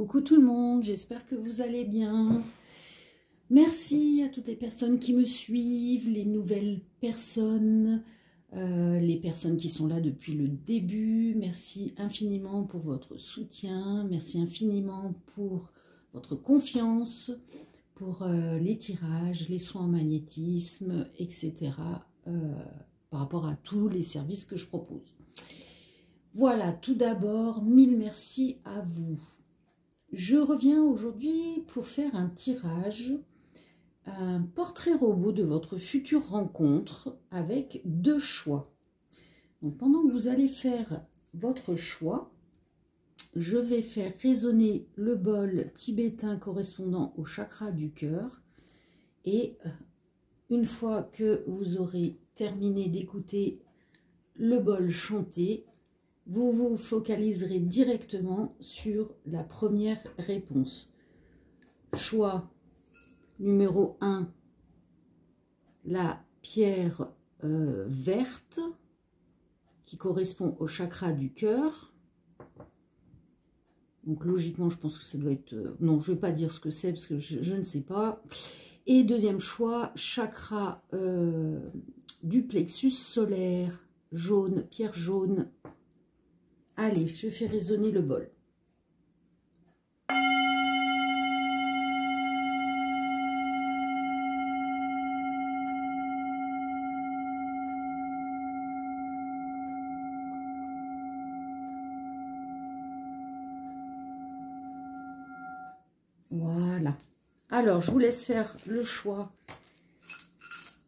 Coucou tout le monde, j'espère que vous allez bien. Merci à toutes les personnes qui me suivent, les nouvelles personnes, les personnes qui sont là depuis le début. Merci infiniment pour votre soutien, merci infiniment pour votre confiance, pour les tirages, les soins en magnétisme, etc. Par rapport à tous les services que je propose. Voilà, tout d'abord, mille merci à vous. Je reviens aujourd'hui pour faire un tirage, un portrait robot de votre future rencontre avec deux choix. Donc, pendant que vous allez faire votre choix, je vais faire résonner le bol tibétain correspondant au chakra du cœur. Et une fois que vous aurez terminé d'écouter le bol chanter, vous vous focaliserez directement sur la première réponse. Choix numéro 1, la pierre verte qui correspond au chakra du cœur. Donc logiquement, je pense que ça doit être... non, je ne vais pas dire ce que c'est parce que je ne sais pas. Et deuxième choix, chakra du plexus solaire, jaune, pierre jaune. Allez, je fais résonner le bol. Voilà. Alors, je vous laisse faire le choix.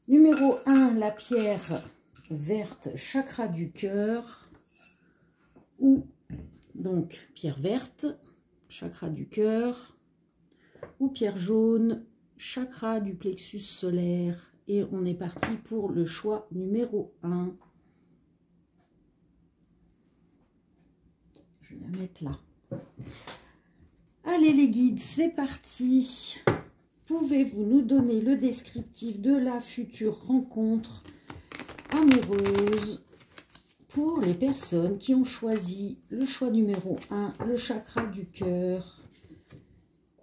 Numéro 1, la pierre verte, chakra du cœur. Ou donc pierre verte, chakra du cœur, ou pierre jaune, chakra du plexus solaire. Et on est parti pour le choix numéro 1. Je vais la mettre là. Allez les guides, c'est parti. Pouvez-vous nous donner le descriptif de la future rencontre amoureuse pour les personnes qui ont choisi le choix numéro 1, le chakra du cœur,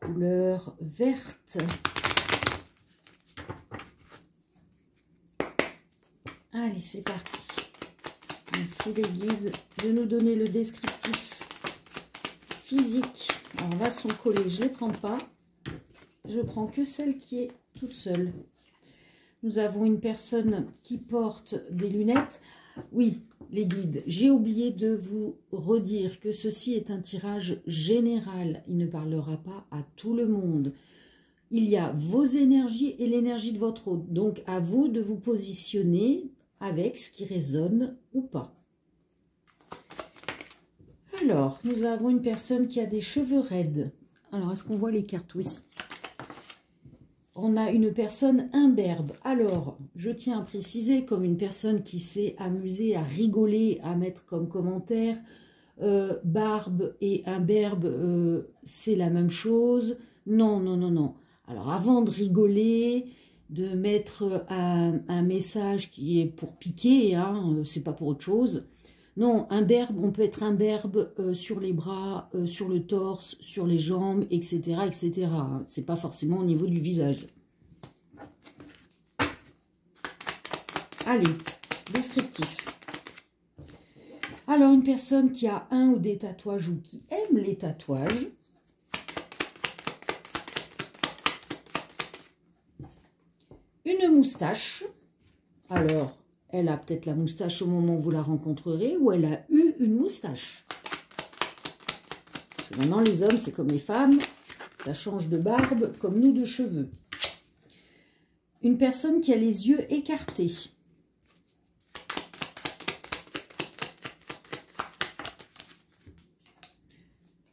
couleur verte. Allez, c'est parti. Merci les guides de nous donner le descriptif physique. Alors là, sont collés, je ne les prends pas. Je prends que celle qui est toute seule. Nous avons une personne qui porte des lunettes. Oui, les guides, j'ai oublié de vous redire que ceci est un tirage général. Il ne parlera pas à tout le monde. Il y a vos énergies et l'énergie de votre hôte. Donc, à vous de vous positionner avec ce qui résonne ou pas. Alors, nous avons une personne qui a des cheveux raides. Alors, est-ce qu'on voit les cartes? Oui. On a une personne imberbe. Alors, je tiens à préciser, comme une personne qui s'est amusée à rigoler, à mettre comme commentaire, barbe et imberbe, c'est la même chose. Non, non, non, non. Alors, avant de rigoler, de mettre un message qui est pour piquer, hein, c'est pas pour autre chose. Non, imberbe, on peut être imberbe sur les bras, sur le torse, sur les jambes, etc. etc. C'est pas forcément au niveau du visage. Allez, descriptif. Alors, une personne qui a un ou des tatouages ou qui aime les tatouages. Une moustache. Alors, elle a peut-être la moustache au moment où vous la rencontrerez ou elle a eu une moustache. Parce que maintenant, les hommes, c'est comme les femmes. Ça change de barbe comme nous de cheveux. Une personne qui a les yeux écartés.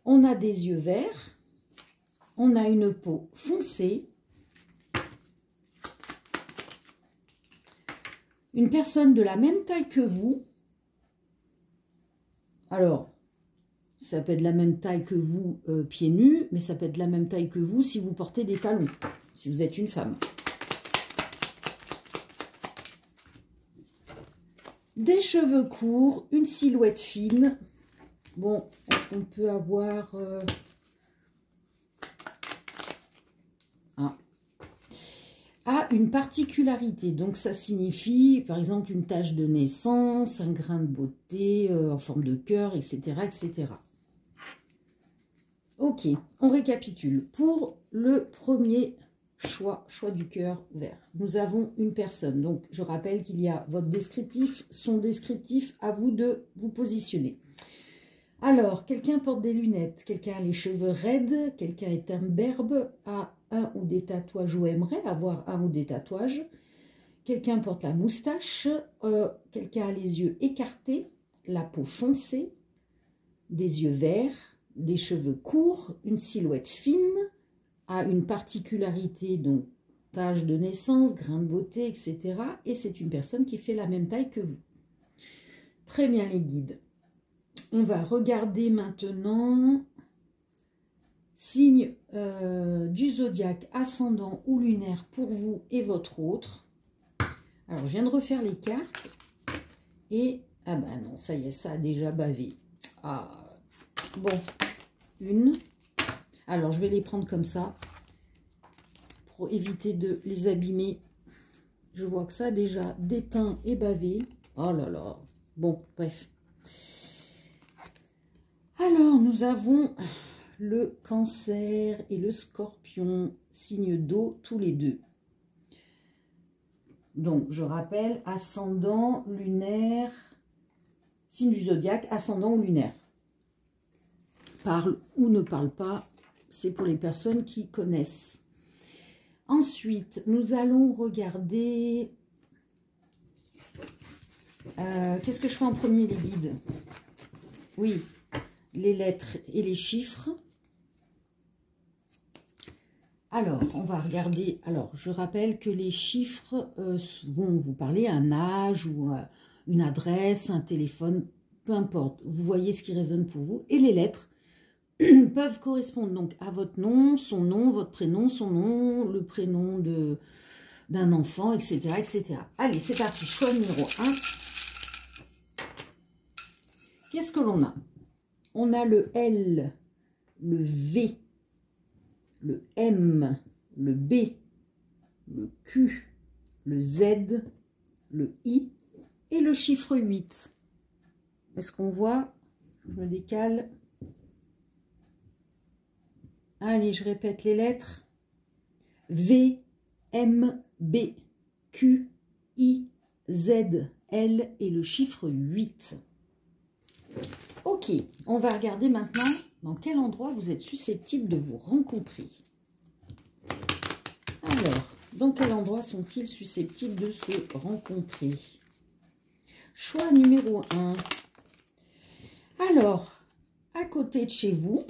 On a des yeux verts. On a une peau foncée. Une personne de la même taille que vous. Alors, ça peut être de la même taille que vous, pieds nus, mais ça peut être de la même taille que vous si vous portez des talons, si vous êtes une femme. Des cheveux courts, une silhouette fine. Bon, est-ce qu'on peut avoir hein, a une particularité. Donc ça signifie par exemple une tache de naissance, un grain de beauté en forme de cœur, etc., etc. Ok, on récapitule. Pour le premier choix du cœur vert, nous avons une personne. Donc je rappelle qu'il y a votre descriptif, son descriptif, à vous de vous positionner. Alors, quelqu'un porte des lunettes, quelqu'un a les cheveux raides, quelqu'un est imberbe, a un ou des tatouages ou aimerait avoir un ou des tatouages, quelqu'un porte la moustache, quelqu'un a les yeux écartés, la peau foncée, des yeux verts, des cheveux courts, une silhouette fine, a une particularité, donc tache de naissance, grain de beauté, etc. Et c'est une personne qui fait la même taille que vous. Très bien les guides. On va regarder maintenant signe du zodiaque, ascendant ou lunaire pour vous et votre autre. Alors, je viens de refaire les cartes et... Ah ben non, ça y est, ça a déjà bavé. Ah, bon, une. Alors, je vais les prendre comme ça pour éviter de les abîmer. Je vois que ça a déjà déteint et bavé. Oh là là. Bon, bref. Alors, nous avons le Cancer et le Scorpion, signe d'eau tous les deux. Donc, je rappelle, ascendant, lunaire, signe du zodiaque, ascendant ou lunaire. Parle ou ne parle pas, c'est pour les personnes qui connaissent. Ensuite, nous allons regarder... Qu'est-ce que je fais en premier, les guides? Oui, les lettres et les chiffres. Alors, on va regarder. Alors, je rappelle que les chiffres vont vous parler un âge ou une adresse, un téléphone, peu importe. Vous voyez ce qui résonne pour vous. Et les lettres peuvent correspondre donc à votre nom, votre prénom, son nom, le prénom d'un enfant, etc., etc. Allez, c'est parti. Choix numéro 1. Qu'est-ce que l'on a? On a le L, le V, le M, le B, le Q, le Z, le I et le chiffre 8. Est-ce qu'on voit? Je me décale. Allez, je répète les lettres. V, M, B, Q, I, Z, L et le chiffre 8. Ok, on va regarder maintenant dans quel endroit vous êtes susceptible de vous rencontrer. Alors, dans quel endroit sont-ils susceptibles de se rencontrer? Choix numéro 1. Alors, à côté de chez vous,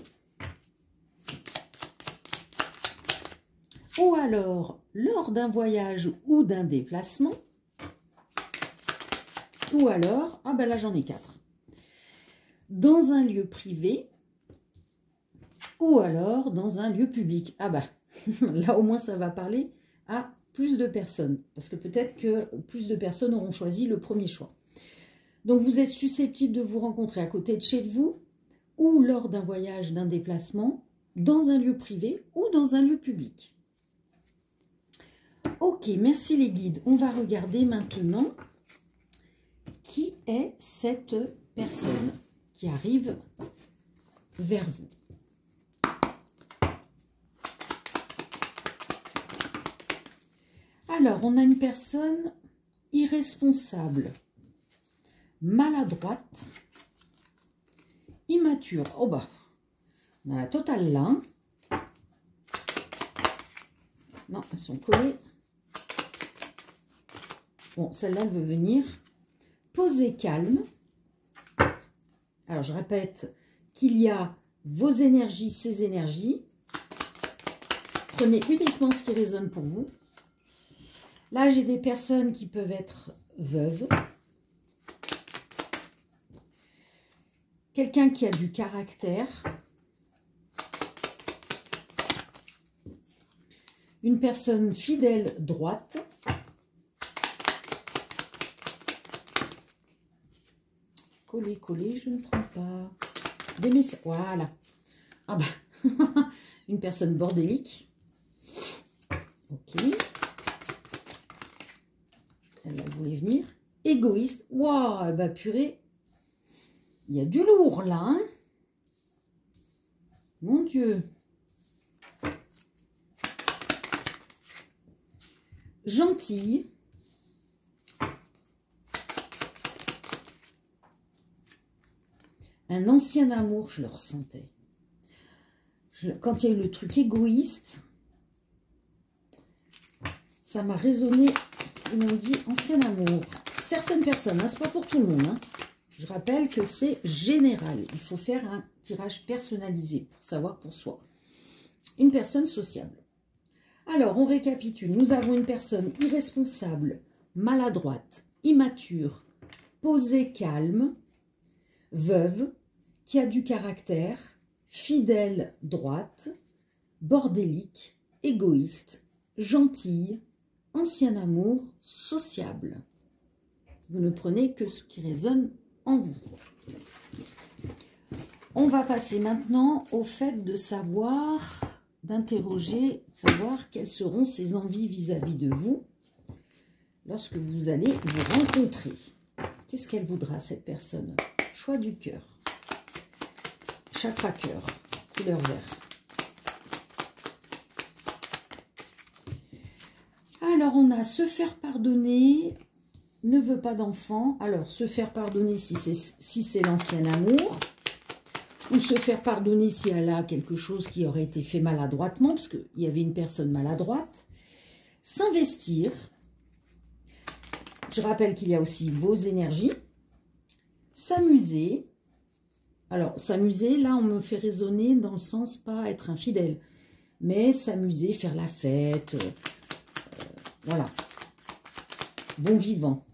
ou alors lors d'un voyage ou d'un déplacement, ou alors, ah ben là j'en ai 4. Dans un lieu privé, ou alors dans un lieu public. Ah bah, là au moins ça va parler à plus de personnes, parce que peut-être que plus de personnes auront choisi le premier choix. Donc vous êtes susceptible de vous rencontrer à côté de chez vous, ou lors d'un voyage, d'un déplacement, dans un lieu privé ou dans un lieu public. Ok, merci les guides. On va regarder maintenant qui est cette personne qui arrive vers vous. Alors, on a une personne irresponsable, maladroite, immature. Oh bah, on a la totale là. Non, elles sont collées. Bon, celle-là, elle veut venir. Posez calme. Alors, je répète qu'il y a vos énergies, ses énergies. Prenez uniquement ce qui résonne pour vous. Là, j'ai des personnes qui peuvent être veuves. Quelqu'un qui a du caractère. Une personne fidèle, droite. Coller, coller, je ne trompe pas. Des messages, voilà. Ah bah, une personne bordélique. Ok. Elle voulait venir. Égoïste. Waouh, bah purée. Il y a du lourd là, hein. Mon Dieu. Gentille. Un ancien amour, je le ressentais. Quand il y a eu le truc égoïste, ça m'a résonné. Ils m'ont dit ancien amour. Certaines personnes, hein, c'est pas pour tout le monde. Hein. Je rappelle que c'est général. Il faut faire un tirage personnalisé pour savoir pour soi. Une personne sociable. Alors, on récapitule. Nous avons une personne irresponsable, maladroite, immature, posée, calme, veuve, qui a du caractère, fidèle, droite, bordélique, égoïste, gentille, ancien amour, sociable. Vous ne prenez que ce qui résonne en vous. On va passer maintenant au fait de savoir, d'interroger, savoir quelles seront ses envies vis-à-vis de vous lorsque vous allez vous rencontrer. Qu'est-ce qu'elle voudra, cette personne? Choix du cœur. Chakra cœur, couleur vert. Alors, on a se faire pardonner, ne veut pas d'enfant. Alors, se faire pardonner si c'est l'ancien amour. Ou se faire pardonner si elle a quelque chose qui aurait été fait maladroitement, parce qu'il y avait une personne maladroite. S'investir. Je rappelle qu'il y a aussi vos énergies. S'amuser. Alors, s'amuser, là, on me fait raisonner dans le sens pas être infidèle. Mais s'amuser, faire la fête. Voilà. Bon vivant.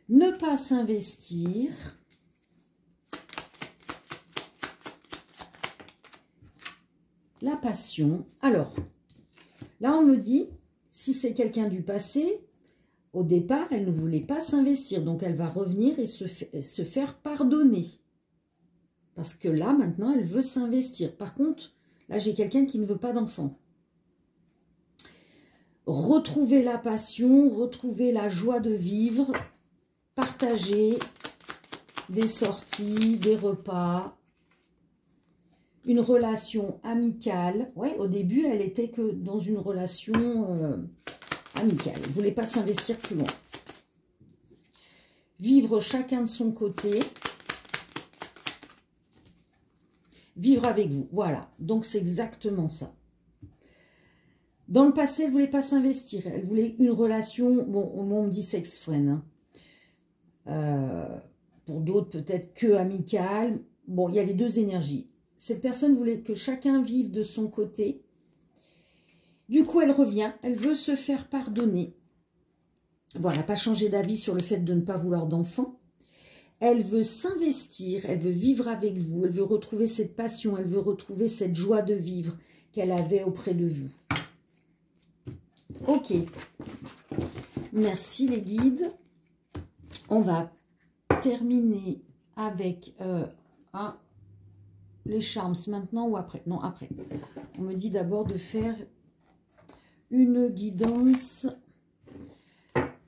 Ne pas s'investir. La passion. Alors, là, on me dit, si c'est quelqu'un du passé, au départ, elle ne voulait pas s'investir. Donc, elle va revenir et se faire pardonner. Parce que là, maintenant, elle veut s'investir. Par contre, là, j'ai quelqu'un qui ne veut pas d'enfant. Retrouver la passion, retrouver la joie de vivre, partager des sorties, des repas, une relation amicale. Ouais, au début, elle était que dans une relation amicale. Elle ne voulait pas s'investir plus loin. Vivre chacun de son côté. Vivre avec vous. Voilà. Donc, c'est exactement ça. Dans le passé, elle ne voulait pas s'investir. Elle voulait une relation, bon, on me dit sex friend. Hein. Pour d'autres, peut-être que amicale. Bon, il y a les deux énergies. Cette personne voulait que chacun vive de son côté. Du coup, elle revient. Elle veut se faire pardonner. Voilà, pas changer d'avis sur le fait de ne pas vouloir d'enfant. Elle veut s'investir. Elle veut vivre avec vous. Elle veut retrouver cette passion. Elle veut retrouver cette joie de vivre qu'elle avait auprès de vous. Ok. Merci les guides. On va terminer avec les charms maintenant ou après? Non, après. On me dit d'abord de faire une guidance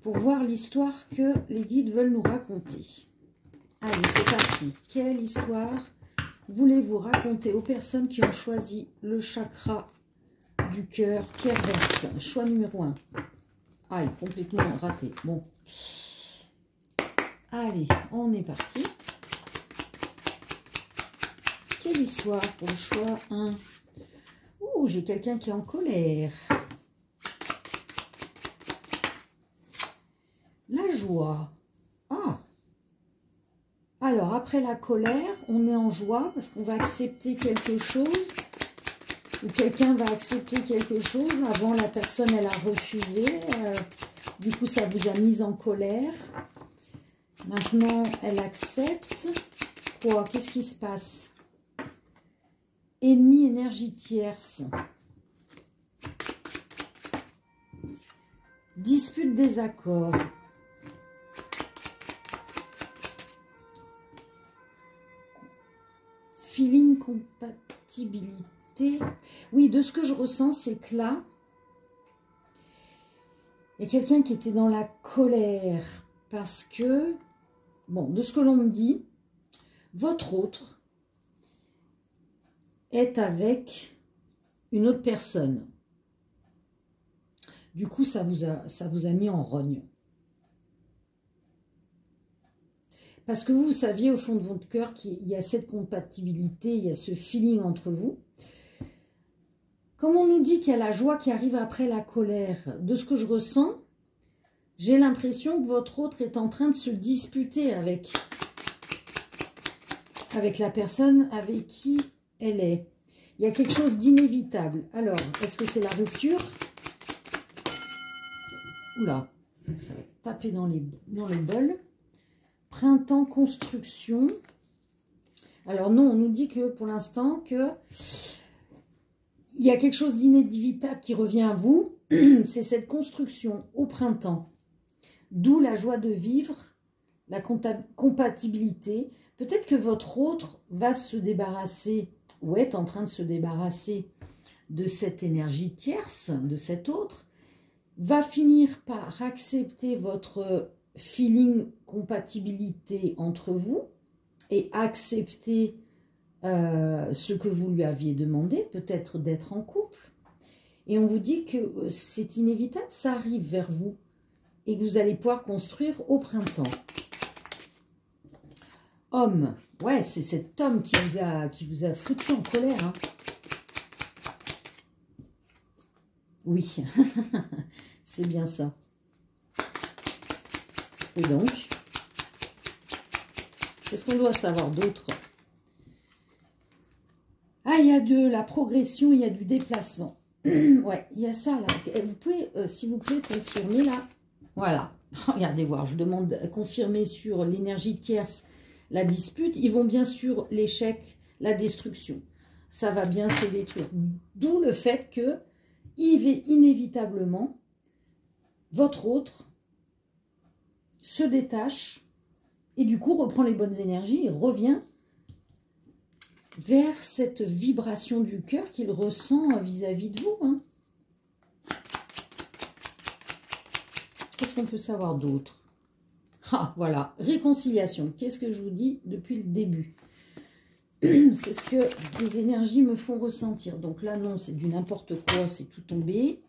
pour voir l'histoire que les guides veulent nous raconter. Allez, c'est parti. Quelle histoire voulez-vous raconter aux personnes qui ont choisi le chakra du cœur, pierre verte? Choix numéro 1. Ah, il est complètement raté. Bon. Allez, on est parti. Quelle histoire pour le choix 1? Ouh, j'ai quelqu'un qui est en colère. La joie. Ah. Alors, après la colère, on est en joie parce qu'on va accepter quelque chose. Ou quelqu'un va accepter quelque chose. Avant, la personne, elle a refusé. Du coup, ça vous a mis en colère. Maintenant, elle accepte. Quoi? Qu'est-ce qui se passe? Ennemi, énergie tierce. Dispute, désaccord. Feeling, compatibilité. Oui, de ce que je ressens, c'est que là, Il y a quelqu'un qui était dans la colère parce que, bon, de ce que l'on me dit, votre autre est avec une autre personne. Du coup, ça vous a mis en rogne. Parce que vous saviez au fond de votre cœur qu'il y a cette compatibilité, il y a ce feeling entre vous. Comme on nous dit qu'il y a la joie qui arrive après la colère, de ce que je ressens, j'ai l'impression que votre autre est en train de se disputer avec la personne avec qui elle est. Il y a quelque chose d'inévitable. Alors, est-ce que c'est la rupture? Oula, ça va taper dans les bols. Printemps, construction. Alors non, on nous dit que pour l'instant, que il y a quelque chose d'inévitable qui revient à vous. C'est cette construction au printemps. D'où la joie de vivre, la compatibilité. Peut-être que votre autre va se débarrasser, ou est en train de se débarrasser de cette énergie tierce, de cet autre, va finir par accepter votre feeling compatibilité entre vous et accepter ce que vous lui aviez demandé, peut-être d'être en couple. Et on vous dit que c'est inévitable, ça arrive vers vous et que vous allez pouvoir construire au printemps. Homme, ouais, c'est cet homme qui vous a foutu en colère. Hein. Oui, c'est bien ça. Et donc, qu'est-ce qu'on doit savoir d'autre? Ah, il y a de la progression, il y a du déplacement. Ouais, il y a ça là. Vous pouvez, s'il vous plaît, confirmer là. Voilà. Regardez voir, je demande à confirmer sur l'énergie tierce la dispute. Ils vont bien sûr l'échec, la destruction. Ça va bien se détruire. D'où le fait que, inévitablement, votre autre se détache et du coup reprend les bonnes énergies et revient vers cette vibration du cœur qu'il ressent vis-à-vis de vous. Hein. Qu'est-ce qu'on peut savoir d'autre? Ah, voilà, réconciliation. Qu'est-ce que je vous dis depuis le début? C'est ce que les énergies me font ressentir. Donc là, non, c'est du n'importe quoi, c'est tout tombé.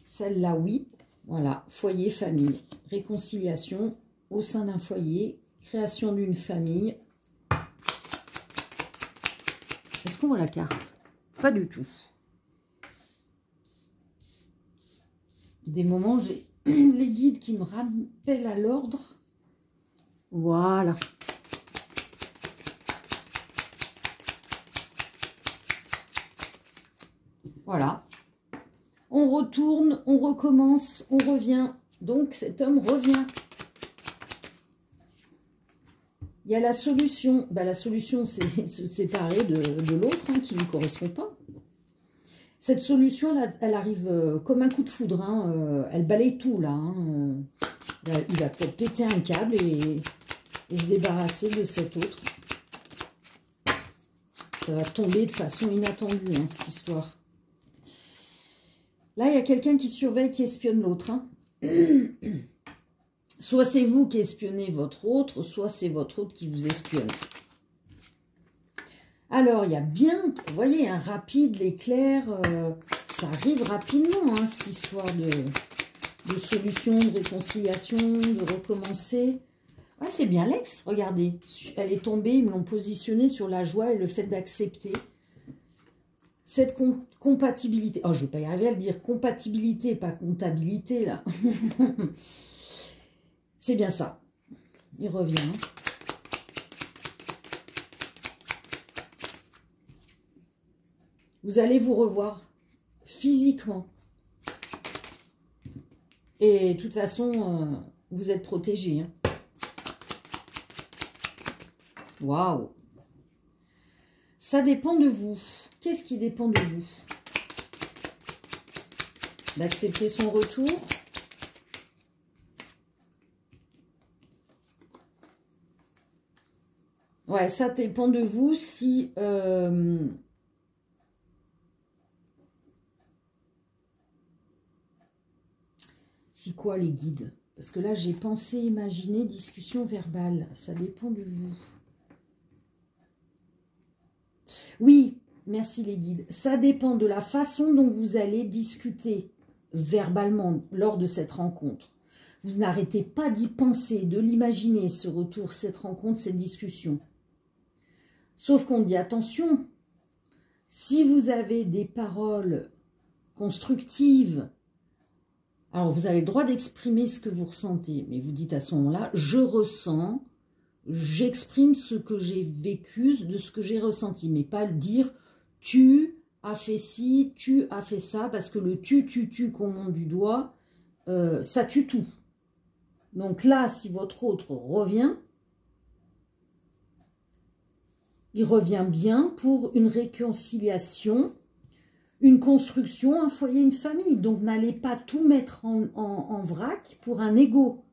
Celle-là, oui. Voilà, foyer, famille. Réconciliation au sein d'un foyer. Création d'une famille. Est-ce qu'on voit la carte? Pas du tout. Des moments, j'ai les guides qui me rappellent à l'ordre. Voilà. Voilà. On retourne, on recommence, on revient. Donc, cet homme revient. Il y a la solution. Ben, la solution, c'est se séparer de l'autre hein, qui ne lui correspond pas. Cette solution, elle arrive comme un coup de foudre. Hein, elle balaye tout, là. Hein, il va peut-être péter un câble et se débarrasser de cet autre. Ça va tomber de façon inattendue, hein, cette histoire. Là, il y a quelqu'un qui surveille, qui espionne l'autre. Hein. Soit c'est vous qui espionnez votre autre, soit c'est votre autre qui vous espionne. Alors, il y a bien, vous voyez, un rapide, l'éclair, ça arrive rapidement, hein, cette histoire de solution, de réconciliation, de recommencer. Ah, c'est bien l'ex, regardez, elle est tombée, ils me l'ont positionnée sur la joie et le fait d'accepter cette compatibilité. Oh, je ne vais pas y arriver à le dire, compatibilité, pas comptabilité, là. C'est bien ça. Il revient. Vous allez vous revoir physiquement. Et de toute façon, vous êtes protégé. Hein. Waouh! Ça dépend de vous. Qu'est-ce qui dépend de vous? D'accepter son retour. Ouais, ça dépend de vous si... C'est quoi les guides? Parce que là, j'ai pensé, imaginé, discussion verbale. Ça dépend de vous. Oui, merci les guides. Ça dépend de la façon dont vous allez discuter verbalement lors de cette rencontre. Vous n'arrêtez pas d'y penser, de l'imaginer, ce retour, cette rencontre, cette discussion. Sauf qu'on dit attention, si vous avez des paroles constructives, alors vous avez le droit d'exprimer ce que vous ressentez, mais vous dites à ce moment-là, je ressens, j'exprime ce que j'ai vécu, de ce que j'ai ressenti, mais pas dire tu as fait ci, tu as fait ça, parce que le tu qu'on monte du doigt, ça tue tout. Donc là, si votre autre revient, il revient bien pour une réconciliation, une construction, un foyer, une famille. Donc n'allez pas tout mettre en vrac pour un ego.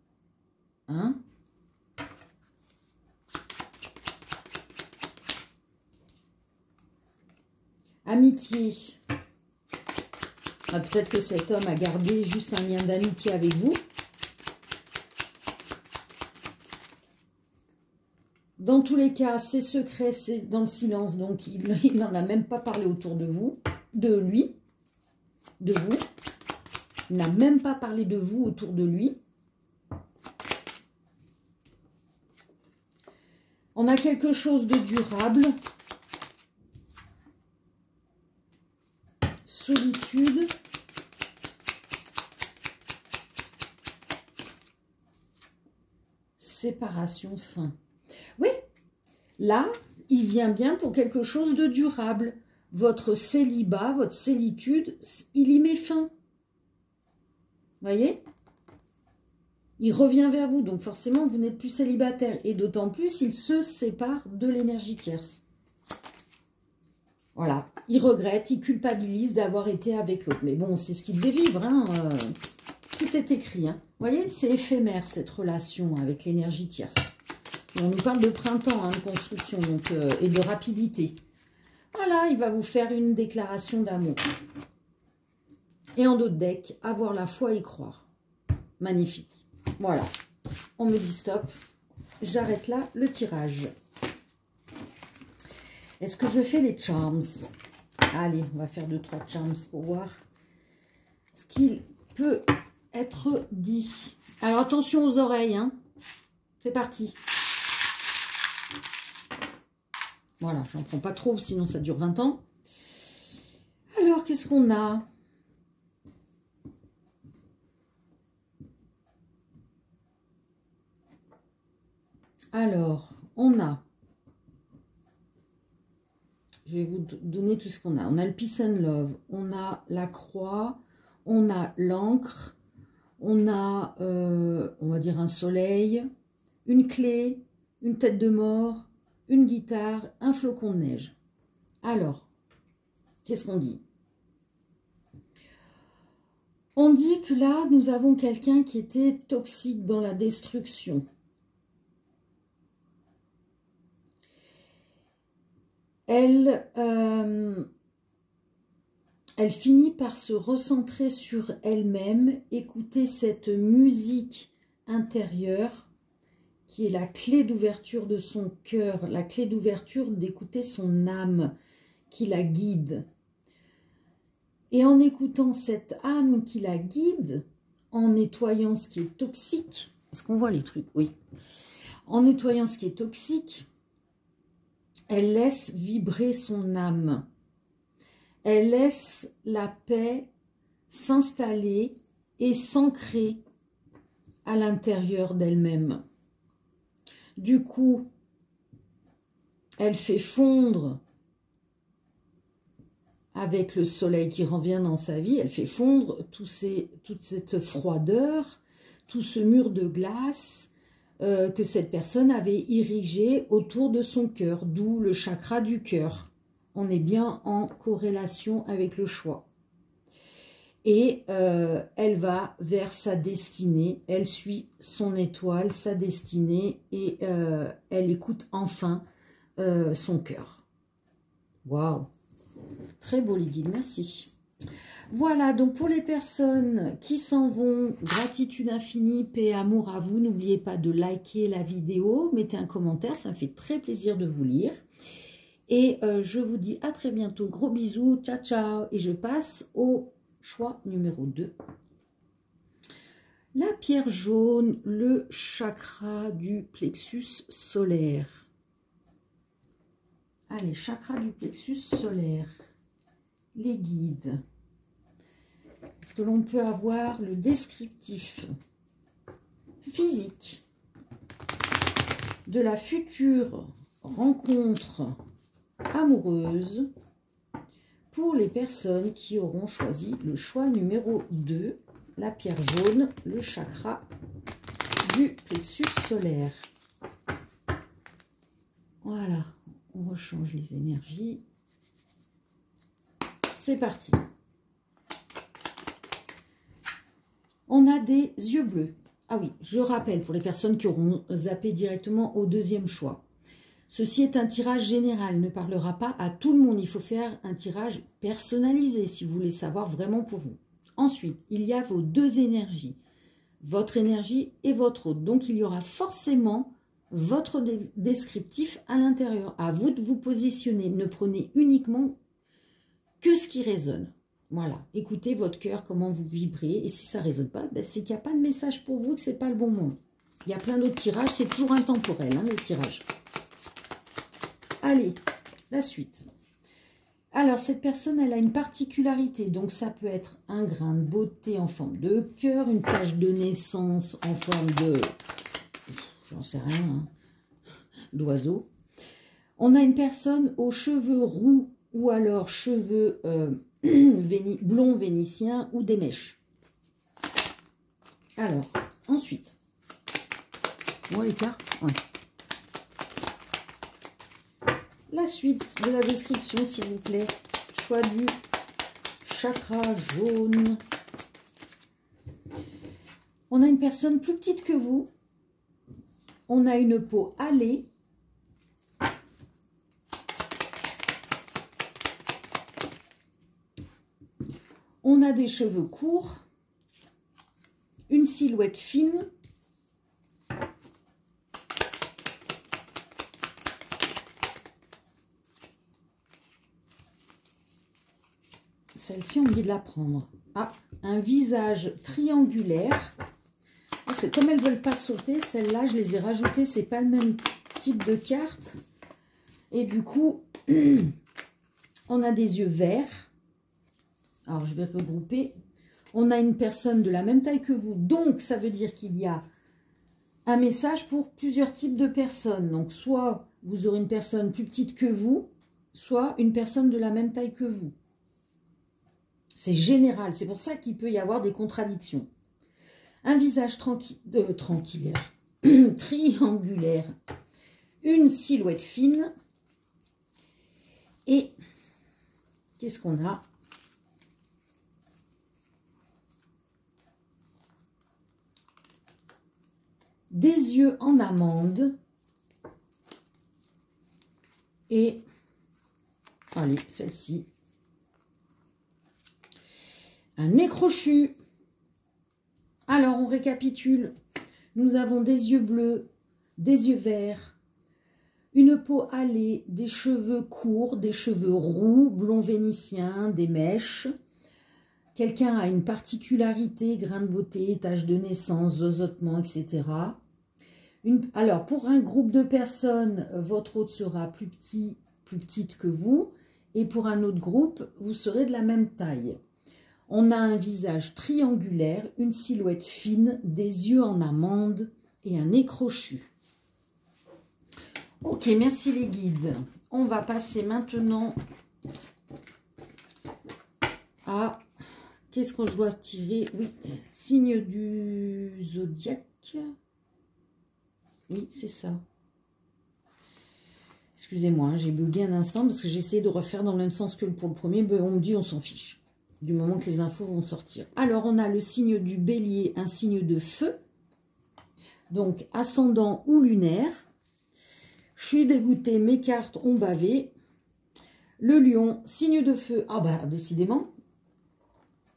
Hein? Amitié. Ah, peut-être que cet homme a gardé juste un lien d'amitié avec vous. Dans tous les cas, c'est secret, c'est dans le silence, donc il n'en a même pas parlé autour de vous, de lui, de vous. Il n'a même pas parlé de vous autour de lui. On a quelque chose de durable. Solitude. Séparation, fin. Oui, là, il vient bien pour quelque chose de durable. Votre célibat, votre célitude, il y met fin. Voyez? Il revient vers vous, donc forcément, vous n'êtes plus célibataire. Et d'autant plus, il se sépare de l'énergie tierce. Voilà, il regrette, il culpabilise d'avoir été avec l'autre. Mais bon, c'est ce qu'il devait vivre, hein. Tout est écrit, hein. Vous voyez, c'est éphémère, cette relation avec l'énergie tierce. On nous parle de printemps, hein, de construction donc, et de rapidité. Voilà, il va vous faire une déclaration d'amour. Et en d'autres decks, avoir la foi et croire. Magnifique. Voilà, on me dit stop. J'arrête là le tirage. Est-ce que je fais les charms? Allez, on va faire 2-3 charms pour voir ce qu'il peut être dit. Alors attention aux oreilles, hein. C'est parti. Voilà, j'en prends pas trop, sinon ça dure 20 ans. Alors, qu'est-ce qu'on a? Alors, on a... Je vais vous donner tout ce qu'on a. On a le Peace and Love, on a la croix, on a l'encre, on a, on va dire, un soleil, une clé, une tête de mort, une guitare, un flocon de neige. Alors, qu'est-ce qu'on dit? On dit que là, nous avons quelqu'un qui était toxique dans la destruction. Elle finit par se recentrer sur elle-même, écouter cette musique intérieure qui est la clé d'ouverture de son cœur, la clé d'ouverture d'écouter son âme qui la guide. Et en écoutant cette âme qui la guide, en nettoyant ce qui est toxique, est-ce qu'on voit les trucs? Oui. En nettoyant ce qui est toxique, elle laisse vibrer son âme. Elle laisse la paix s'installer et s'ancrer à l'intérieur d'elle-même. Du coup, elle fait fondre avec le soleil qui revient dans sa vie, elle fait fondre toute cette froideur, tout ce mur de glace que cette personne avait érigé autour de son cœur, d'où le chakra du cœur. On est bien en corrélation avec le choix. Et elle va vers sa destinée, elle suit son étoile, sa destinée, et elle écoute enfin son cœur. Waouh! Très beau les guides, merci. Voilà, donc pour les personnes qui s'en vont, gratitude infinie, paix et amour à vous. N'oubliez pas de liker la vidéo, mettez un commentaire, ça me fait très plaisir de vous lire. Et je vous dis à très bientôt, gros bisous, ciao ciao. Et je passe au choix numéro 2. La pierre jaune, le chakra du plexus solaire. Allez, chakra du plexus solaire. Les guides. Est-ce que l'on peut avoir le descriptif physique de la future rencontre amoureuse pour les personnes qui auront choisi le choix numéro 2, la pierre jaune, le chakra du plexus solaire. Voilà, on rechange les énergies. C'est parti. On a des yeux bleus. Ah oui, je rappelle pour les personnes qui auront zappé directement au deuxième choix. Ceci est un tirage général, ne parlera pas à tout le monde. Il faut faire un tirage personnalisé si vous voulez savoir vraiment pour vous. Ensuite, il y a vos deux énergies, votre énergie et votre autre. Donc, il y aura forcément votre descriptif à l'intérieur. À vous de vous positionner. Ne prenez uniquement que ce qui résonne. Voilà, écoutez votre cœur, comment vous vibrez. Et si ça ne résonne pas, ben c'est qu'il n'y a pas de message pour vous, que ce n'est pas le bon moment. Il y a plein d'autres tirages, c'est toujours intemporel, hein, le tirage. Allez, la suite. Alors, cette personne, elle a une particularité. Donc, ça peut être un grain de beauté en forme de cœur, une tache de naissance en forme de... j'en sais rien, hein, d'oiseau. On a une personne aux cheveux roux ou alors cheveux blonds vénitiens ou des mèches. Alors, ensuite, bon, les cartes, ouais. La suite de la description, s'il vous plaît. Choix du chakra jaune. On a une personne plus petite que vous. On a une peau hâlée. On a des cheveux courts. Une silhouette fine. Celle-ci, on me dit de la prendre. Ah, un visage triangulaire. C'est comme elles ne veulent pas sauter, celles-là, je les ai rajoutées. C'est pas le même type de carte. Et du coup, on a des yeux verts. Alors, je vais regrouper. On a une personne de la même taille que vous. Donc, ça veut dire qu'il y a un message pour plusieurs types de personnes. Donc, soit vous aurez une personne plus petite que vous, soit une personne de la même taille que vous. C'est général, c'est pour ça qu'il peut y avoir des contradictions. Un visage tranquillaire, triangulaire, une silhouette fine. Et qu'est-ce qu'on a? Des yeux en amande. Et, allez, celle-ci. Un nez crochu. Alors, on récapitule. Nous avons des yeux bleus, des yeux verts, une peau hâlée, des cheveux courts, des cheveux roux, blonds vénitiens, des mèches. Quelqu'un a une particularité, grain de beauté, tache de naissance, zozotement, etc. Alors, pour un groupe de personnes, votre hôte sera plus petite que vous. Et pour un autre groupe, vous serez de la même taille. On a un visage triangulaire, une silhouette fine, des yeux en amande et un nez crochu. Ok, merci les guides. On va passer maintenant à... Qu'est-ce que je dois tirer? Oui, signe du zodiaque. Oui, c'est ça. Excusez-moi, j'ai bugué un instant parce que j'ai essayé de refaire dans le même sens que pour le premier. On me dit on s'en fiche. Du moment que les infos vont sortir. Alors, on a le signe du bélier, un signe de feu. Donc, ascendant ou lunaire. Je suis dégoûtée, mes cartes ont bavé. Le lion, signe de feu. Ah bah, décidément.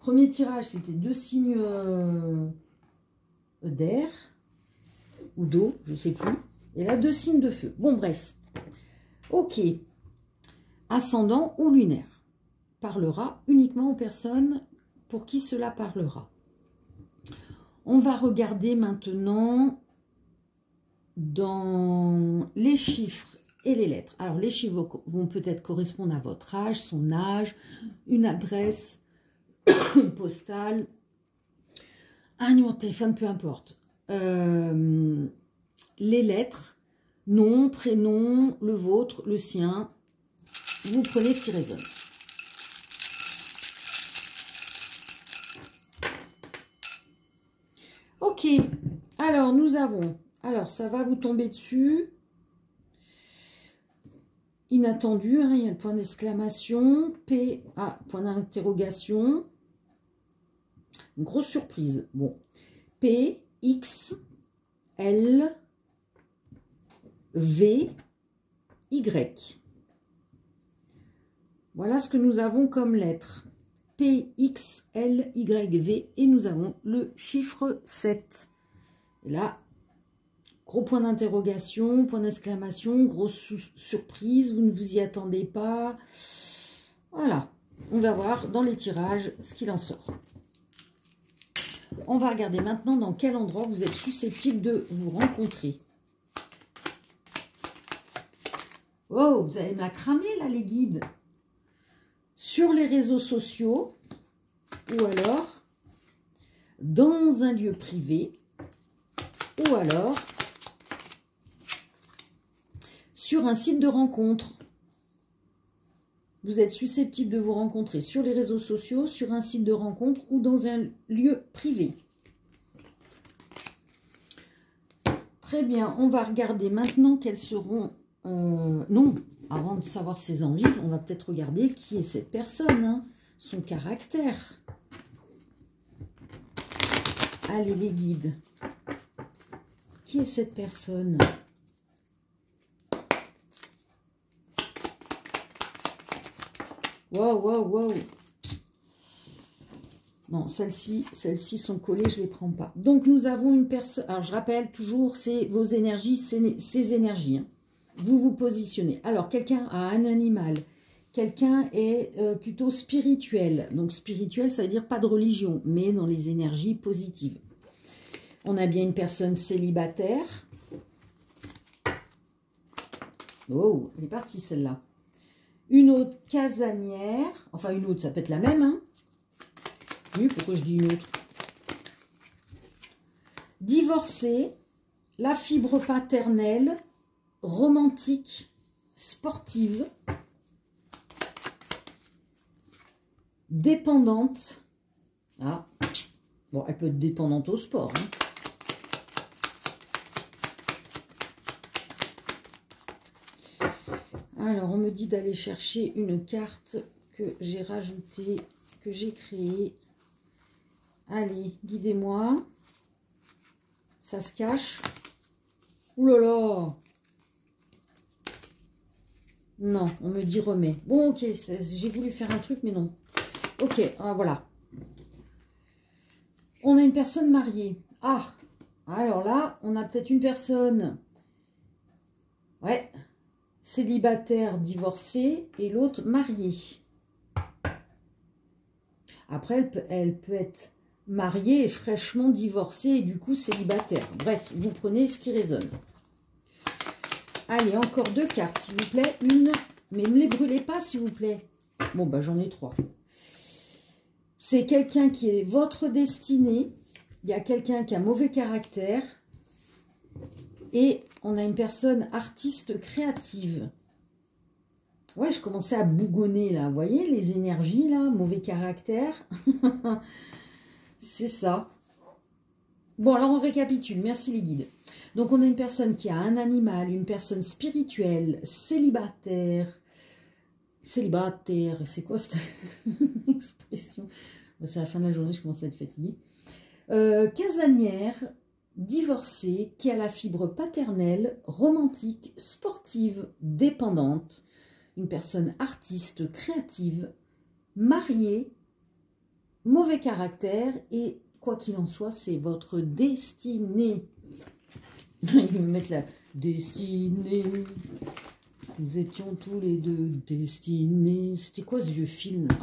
Premier tirage, c'était 2 signes d'air ou d'eau, je ne sais plus. Et là, 2 signes de feu. Bon, bref. Ok. Ascendant ou lunaire. Parlera uniquement aux personnes pour qui cela parlera. On va regarder maintenant dans les chiffres et les lettres. Alors, les chiffres vont peut-être correspondre à votre âge, son âge, une adresse, une postale, un numéro de téléphone, peu importe. Les lettres, nom, prénom, le vôtre, le sien. Vous prenez ce qui résonne. Ok, alors nous avons, alors ça va vous tomber dessus, inattendu, hein, il y a le point d'exclamation, P, A, point d'interrogation, une grosse surprise, bon, P, X, L, V, Y. Voilà ce que nous avons comme lettres. P, X, L, Y, V. Et nous avons le chiffre 7. Et là, gros point d'interrogation, point d'exclamation, grosse surprise. Vous ne vous y attendez pas. Voilà. On va voir dans les tirages ce qu'il en sort. On va regarder maintenant dans quel endroit vous êtes susceptible de vous rencontrer. Oh, vous allez me la cramer là, les guides. Sur les réseaux sociaux ou alors dans un lieu privé ou alors sur un site de rencontre. Vous êtes susceptible de vous rencontrer sur les réseaux sociaux, sur un site de rencontre ou dans un lieu privé. Très bien, on va regarder maintenant quels seront... non, avant de savoir ses envies, on va peut-être regarder qui est cette personne, hein, son caractère. Allez, les guides. Qui est cette personne? Waouh, waouh, waouh. Non, celles-ci sont collées, je ne les prends pas. Donc, nous avons une personne... Alors, je rappelle toujours, c'est vos énergies, ces énergies. Hein. Vous vous positionnez. Alors, quelqu'un a un animal. Quelqu'un est plutôt spirituel. Donc, spirituel, ça veut dire pas de religion, mais dans les énergies positives. On a bien une personne célibataire. Oh, elle est partie, celle-là. Une autre casanière. Enfin, une autre, ça peut être la même, hein. Oui, pourquoi je dis une autre? Divorcée, la fibre paternelle, romantique, sportive, dépendante. Ah, bon, elle peut être dépendante au sport. Hein. Alors, on me dit d'aller chercher une carte que j'ai rajoutée, que j'ai créée. Allez, guidez-moi. Ça se cache. Ouh là là. Non, on me dit remets. Bon, ok, j'ai voulu faire un truc, mais non. Ok, voilà. On a une personne mariée. Ah, alors là, on a peut-être une personne... Ouais, célibataire, divorcée, et l'autre mariée. Après, elle peut être... mariée et fraîchement divorcée et du coup célibataire. Bref, vous prenez ce qui résonne. Allez, encore 2 cartes, s'il vous plaît. Une, mais ne me les brûlez pas, s'il vous plaît. Bon, bah j'en ai 3. C'est quelqu'un qui est votre destinée. Il y a quelqu'un qui a mauvais caractère. Et on a une personne artiste créative. Ouais, je commençais à bougonner, là. Vous voyez, les énergies, là, mauvais caractère. C'est ça. Bon, alors on récapitule. Merci les guides. Donc, on a une personne qui a un animal, une personne spirituelle, célibataire. Célibataire, c'est quoi cette expression? C'est la fin de la journée, je commence à être fatiguée. Casanière, divorcée, qui a la fibre paternelle, romantique, sportive, dépendante. Une personne artiste, créative, mariée, mauvais caractère et quoi qu'il en soit, c'est votre destinée. Ils me mettent la destinée. Nous étions tous les deux destinés. C'était quoi ce vieux film là?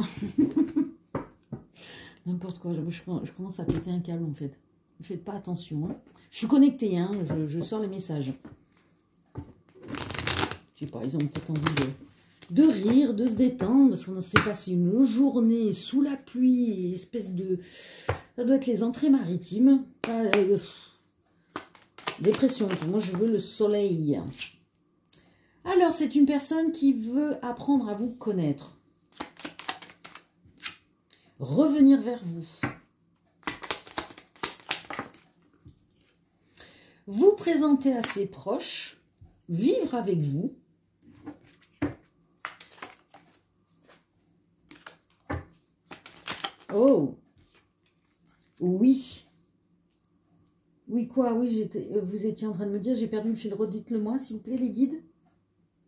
N'importe quoi. Je commence à péter un câble en fait. Ne faites pas attention. Hein. Je suis connectée, hein. Je sors les messages. Je sais pas, ils ont peut-être envie de rire, de se détendre, parce qu'on s'est passé une journée sous la pluie, et espèce de... Ça doit être les entrées maritimes. Dépression, moi je veux le soleil. Alors, c'est une personne qui veut apprendre à vous connaître. Revenir vers vous. Vous présenter à ses proches. Vivre avec vous. Oh, oui. Oui, quoi? Oui, vous étiez en train de me dire, j'ai perdu le fil. Redites-le moi, s'il vous plaît, les guides.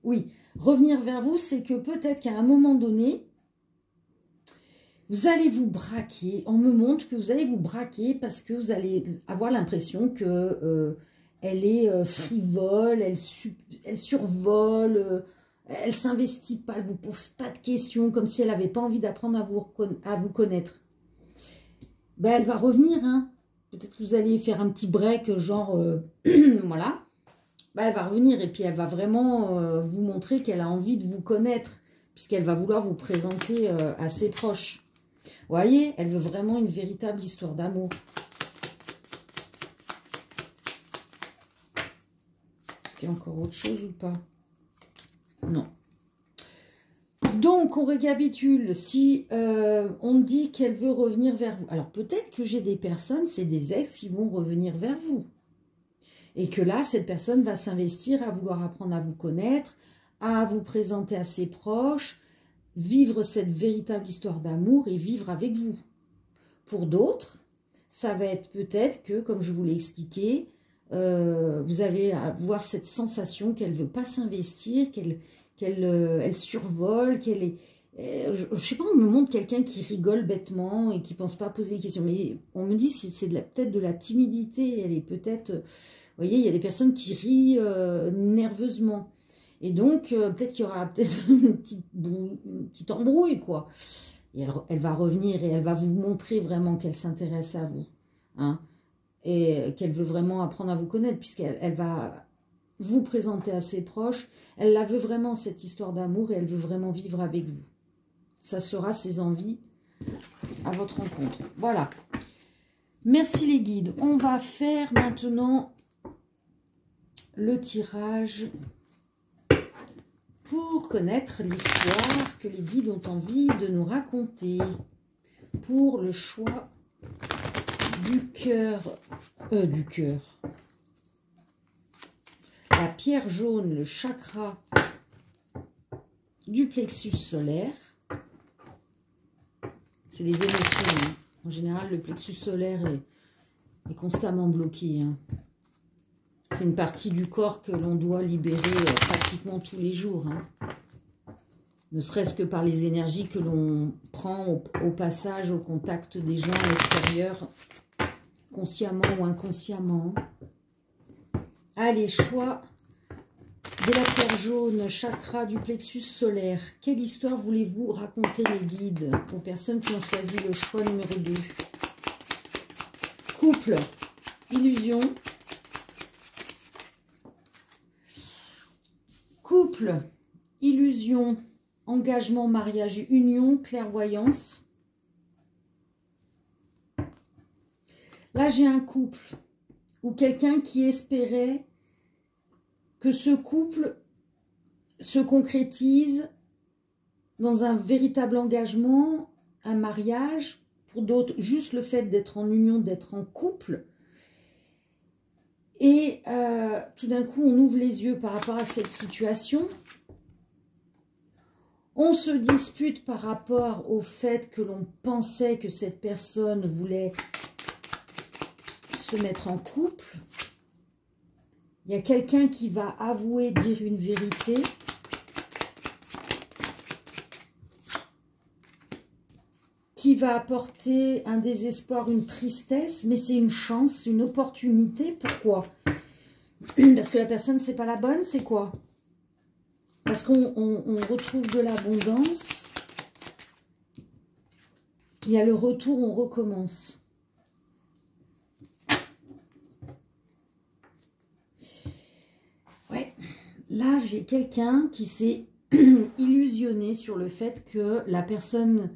Oui, revenir vers vous, c'est que peut-être qu'à un moment donné, vous allez vous braquer. On me montre que vous allez vous braquer parce que vous allez avoir l'impression que elle est frivole, elle survole, elle s'investit pas, elle ne vous pose pas de questions, comme si elle n'avait pas envie d'apprendre à vous connaître. Ben, elle va revenir, hein. Peut-être que vous allez faire un petit break, genre, voilà. Ben, elle va revenir et puis elle va vraiment vous montrer qu'elle a envie de vous connaître, puisqu'elle va vouloir vous présenter à ses proches. Vous voyez, elle veut vraiment une véritable histoire d'amour. Est-ce qu'il y a encore autre chose ou pas? Non. Donc, on récapitule. Si on dit qu'elle veut revenir vers vous. Alors, peut-être que j'ai des personnes, c'est des ex qui vont revenir vers vous. Et que là, cette personne va s'investir à vouloir apprendre à vous connaître, à vous présenter à ses proches, vivre cette véritable histoire d'amour et vivre avec vous. Pour d'autres, ça va être peut-être que, comme je vous l'ai expliqué, vous allez avoir cette sensation qu'elle ne veut pas s'investir, qu'elle survole, qu'elle est... je ne sais pas, on me montre quelqu'un qui rigole bêtement et qui ne pense pas à poser des questions. Mais on me dit que c'est peut-être de la timidité. Elle est peut-être... Vous voyez, il y a des personnes qui rient nerveusement. Et donc, peut-être qu'il y aura peut-être une petite embrouille, quoi. Et elle va revenir et elle va vous montrer vraiment qu'elle s'intéresse à vous. Hein, et qu'elle veut vraiment apprendre à vous connaître, puisqu'elle va vous présenter à ses proches. Elle la veut vraiment, cette histoire d'amour, et elle veut vraiment vivre avec vous. Ça sera ses envies à votre rencontre. Voilà. Merci les guides. On va faire maintenant le tirage pour connaître l'histoire que les guides ont envie de nous raconter. Pour le choix du cœur, la pierre jaune, le chakra du plexus solaire. C'est les émotions. Hein. En général, le plexus solaire est constamment bloqué. Hein. C'est une partie du corps que l'on doit libérer pratiquement tous les jours. Hein. Ne serait-ce que par les énergies que l'on prend au passage, au contact des gens à l'extérieur, consciemment ou inconsciemment. Allez, choix de la pierre jaune, chakra du plexus solaire. Quelle histoire voulez-vous raconter, les guides, aux personnes qui ont choisi le choix numéro 2? Couple, illusion. Couple, illusion, engagement, mariage, union, clairvoyance. Là, j'ai un couple ou quelqu'un qui espérait que ce couple se concrétise dans un véritable engagement, un mariage. Pour d'autres, juste le fait d'être en union, d'être en couple. Et tout d'un coup, on ouvre les yeux par rapport à cette situation. On se dispute par rapport au fait que l'on pensait que cette personne voulait se mettre en couple. Il y a quelqu'un qui va avouer, dire une vérité. qui va apporter un désespoir, une tristesse, mais c'est une chance, une opportunité. Pourquoi? Parce que la personne, c'est pas la bonne, c'est quoi? Parce qu'on retrouve de l'abondance. Il y a le retour, on recommence. Ouais, là, j'ai quelqu'un qui s'est illusionné sur le fait que la personne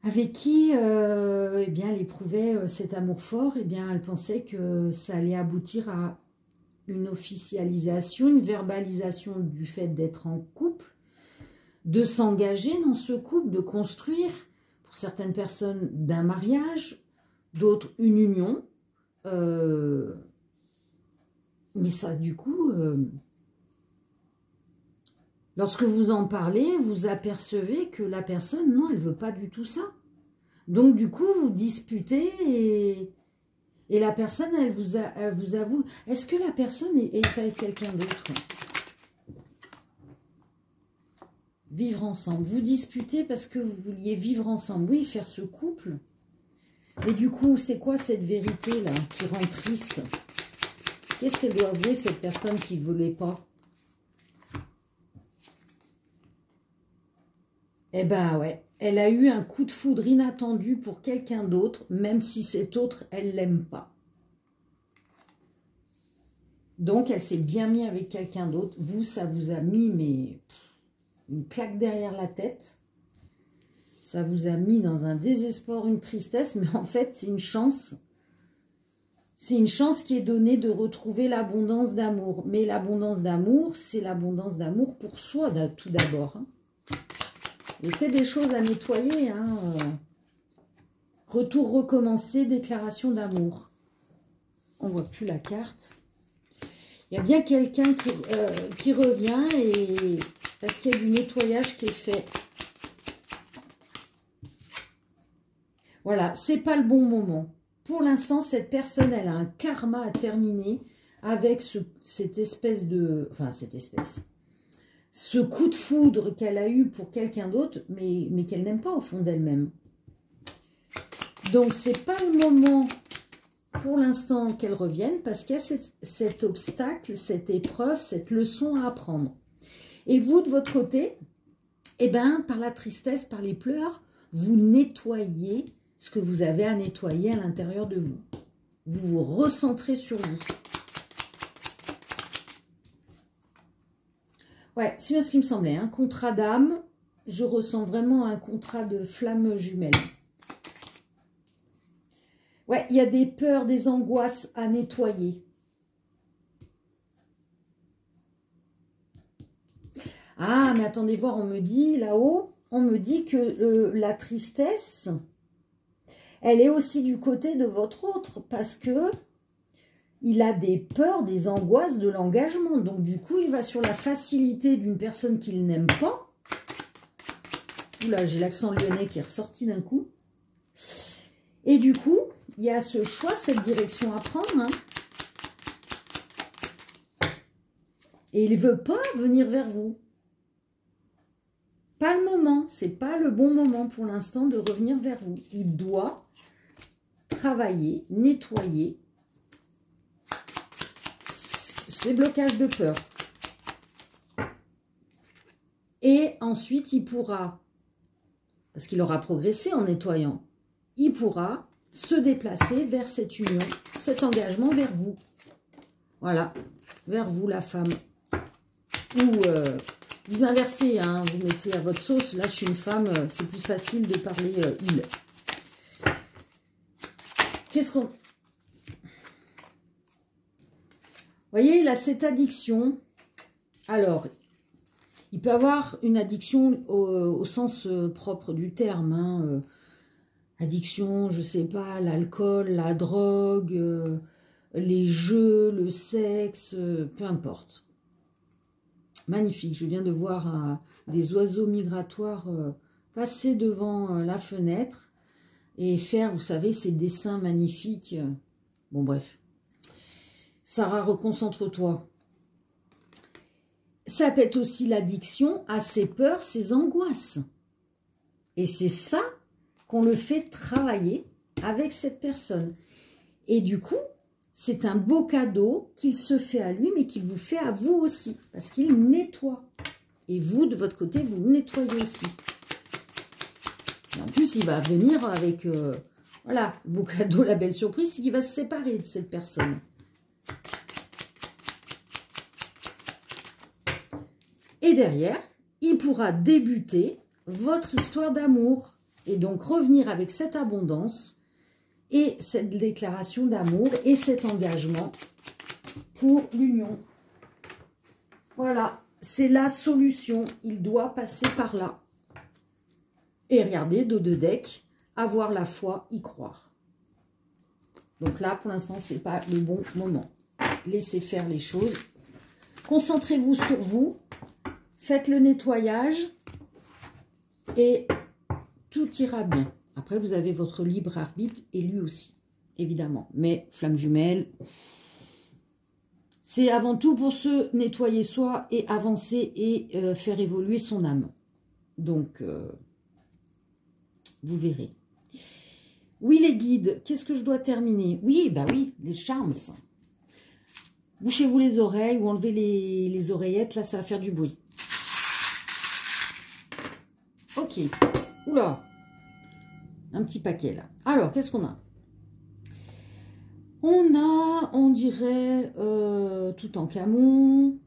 avec qui eh bien, elle éprouvait cet amour fort, eh bien, elle pensait que ça allait aboutir à une officialisation, une verbalisation du fait d'être en couple, de s'engager dans ce couple, de construire, pour certaines personnes, d'un mariage, d'autres, une union. Mais ça, du coup, lorsque vous en parlez, vous apercevez que la personne, non, elle ne veut pas du tout ça. Donc, du coup, vous disputez et la personne, elle vous avoue. Est-ce que la personne est avec quelqu'un d'autre? Vivre ensemble. Vous disputez parce que vous vouliez vivre ensemble. Oui, faire ce couple. Mais du coup, c'est quoi cette vérité-là qui rend triste? Qu'est-ce qu'elle doit avouer, cette personne qui ne voulait pas? Eh ben ouais, elle a eu un coup de foudre inattendu pour quelqu'un d'autre, même si cet autre, elle ne l'aime pas. Donc, elle s'est bien mise avec quelqu'un d'autre. Vous, ça vous a mis mais une claque derrière la tête. Ça vous a mis dans un désespoir, une tristesse. Mais en fait, c'est une chance. C'est une chance qui est donnée de retrouver l'abondance d'amour. Mais l'abondance d'amour, c'est l'abondance d'amour pour soi, tout d'abord. Hein. Il y a peut-être des choses à nettoyer. Hein. Retour recommencé, déclaration d'amour. On ne voit plus la carte. Il y a bien quelqu'un qui revient et parce qu'il y a du nettoyage qui est fait. Voilà, c'est pas le bon moment. Pour l'instant, cette personne, elle a un karma à terminer avec cette espèce de... Enfin, ce coup de foudre qu'elle a eu pour quelqu'un d'autre, mais qu'elle n'aime pas au fond d'elle-même. Donc, c'est pas le moment... pour l'instant qu'elle revienne, parce qu'il y a cet obstacle, cette épreuve, cette leçon à apprendre. Et vous, de votre côté, eh ben, par la tristesse, par les pleurs, vous nettoyez ce que vous avez à nettoyer à l'intérieur de vous. Vous vous recentrez sur vous. Ouais, c'est bien ce qui me semblait. Un contrat d'âme, je ressens vraiment un contrat de flamme jumelle. Ouais, il y a des peurs, des angoisses à nettoyer. Ah, mais attendez voir, on me dit là-haut, on me dit que la tristesse, elle est aussi du côté de votre autre, parce que il a des peurs, des angoisses de l'engagement. Donc, du coup, il va sur la facilité d'une personne qu'il n'aime pas. Oula, j'ai l'accent lyonnais qui est ressorti d'un coup. Et du coup... il y a ce choix, cette direction à prendre. Hein. Et il ne veut pas venir vers vous. Pas le moment. Ce n'est pas le bon moment pour l'instant de revenir vers vous. Il doit travailler, nettoyer ces blocages de peur. Et ensuite, il pourra, parce qu'il aura progressé en nettoyant, il pourra... se déplacer vers cette union, cet engagement vers vous. Voilà, vers vous la femme. Ou vous inversez, hein, vous mettez à votre sauce. Là, je suis une femme, c'est plus facile de parler il. Qu'est-ce qu'on... Vous voyez, là, cette addiction, alors, il peut avoir une addiction au sens propre du terme, hein, addiction, je sais pas, l'alcool, la drogue, les jeux, le sexe, peu importe. Magnifique, je viens de voir des oiseaux migratoires passer devant la fenêtre et faire, vous savez, ces dessins magnifiques. Bon, bref. Sarah, reconcentre-toi. Ça peut être aussi l'addiction à ses peurs, ses angoisses. Et c'est ça qu'on le fait travailler avec cette personne. Et du coup, c'est un beau cadeau qu'il se fait à lui, mais qu'il vous fait à vous aussi, parce qu'il nettoie. Et vous, de votre côté, vous nettoyez aussi. Et en plus, il va venir avec, voilà, beau cadeau, la belle surprise, c'est qu'il va se séparer de cette personne. Et derrière, il pourra débuter votre histoire d'amour. Et donc revenir avec cette abondance et cette déclaration d'amour et cet engagement pour l'union. Voilà, c'est la solution. Il doit passer par là. Et regardez, dos de deck, avoir la foi, y croire. Donc là, pour l'instant, ce n'est pas le bon moment. Laissez faire les choses. Concentrez-vous sur vous. Faites le nettoyage. Et tout ira bien. Après, vous avez votre libre arbitre et lui aussi, évidemment. Mais flamme jumelle, c'est avant tout pour se nettoyer soi et avancer et faire évoluer son âme. Donc, vous verrez. Oui, les guides, qu'est-ce que je dois terminer? Oui, bah oui, les charms. Bouchez-vous les oreilles ou enlevez les oreillettes, là, ça va faire du bruit. Ok. Oula, un petit paquet là. Alors, qu'est-ce qu'on a? On a, on dirait, Toutankhamon,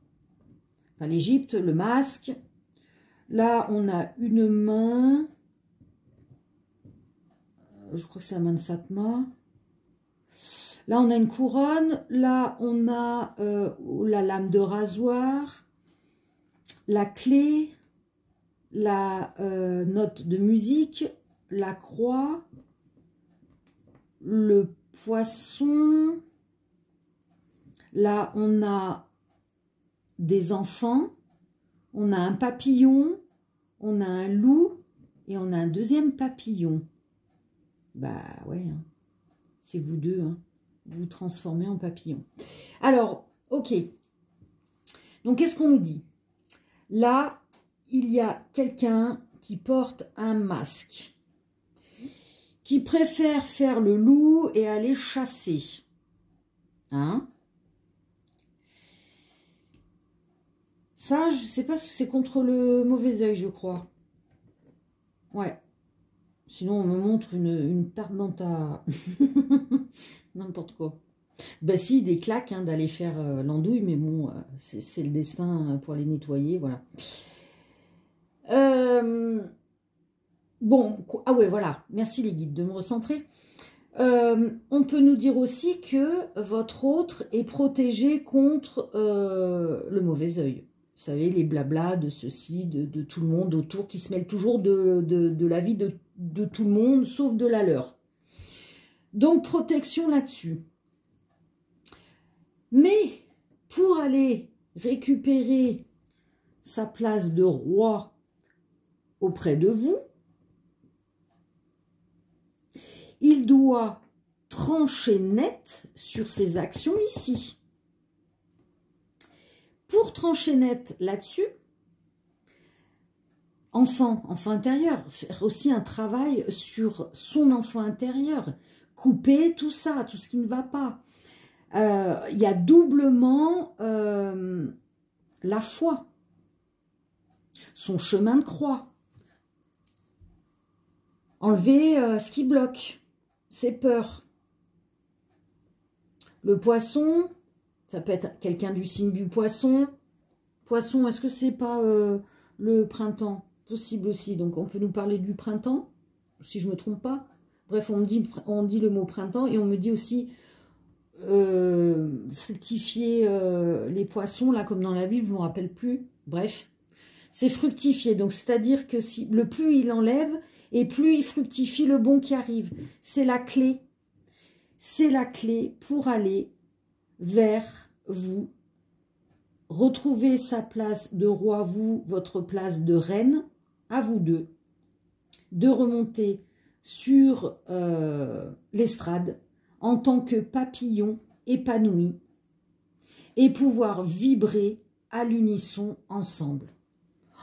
enfin l'Égypte, le masque. Là, on a une main. Je crois que c'est la main de Fatma. Là, on a une couronne. Là, on a la lame de rasoir, la clé, la note de musique, la croix, le poisson. Là, on a des enfants, on a un papillon, on a un loup et on a un deuxième papillon. Bah ouais, hein. C'est vous deux, hein. Vous vous transformez en papillon. Alors, ok. Donc, qu'est-ce qu'on nous dit? Là, il y a quelqu'un qui porte un masque, qui préfère faire le loup et aller chasser. Hein? Ça, je ne sais pas si c'est contre le mauvais œil, je crois. Ouais. Sinon, on me montre une tarte dans ta... N'importe quoi. Ben si, des claques, hein, d'aller faire l'andouille, mais bon, c'est le destin pour les nettoyer, voilà. Bon, ah ouais, voilà. Merci les guides de me recentrer. On peut nous dire aussi que votre autre est protégé contre le mauvais œil. Vous savez, les blablas de ceci, de tout le monde autour, qui se mêlent toujours de la vie de tout le monde, sauf de la leur. Donc, protection là-dessus. Mais, pour aller récupérer sa place de roi auprès de vous, il doit trancher net sur ses actions ici. Pour trancher net là-dessus, enfant intérieur, faire aussi un travail sur son enfant intérieur, couper tout ça, tout ce qui ne va pas. Il y a doublement la foi, son chemin de croix, enlever ce qui bloque, ses peurs. Le poisson, ça peut être quelqu'un du signe du poisson. Poisson, est-ce que c'est pas le printemps? Possible aussi. Donc, on peut nous parler du printemps, si je ne me trompe pas. Bref, on dit le mot printemps et on me dit aussi fructifier les poissons, là, comme dans la Bible, je ne me rappelle plus. Bref, c'est fructifier. Donc, c'est-à-dire que si le plus il enlève et plus il fructifie le bon qui arrive. C'est la clé. C'est la clé pour aller vers vous. Retrouver sa place de roi, vous, votre place de reine, à vous deux. De remonter sur l'estrade en tant que papillon épanoui et pouvoir vibrer à l'unisson ensemble.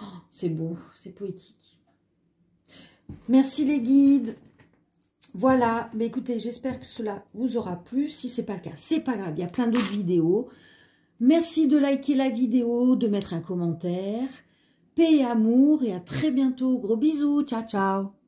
Oh, c'est beau, c'est poétique. Merci les guides. Voilà, mais écoutez, j'espère que cela vous aura plu. Si ce n'est pas le cas, c'est pas grave, il y a plein d'autres vidéos. Merci de liker la vidéo, de mettre un commentaire. Paix et amour et à très bientôt. Gros bisous, ciao ciao.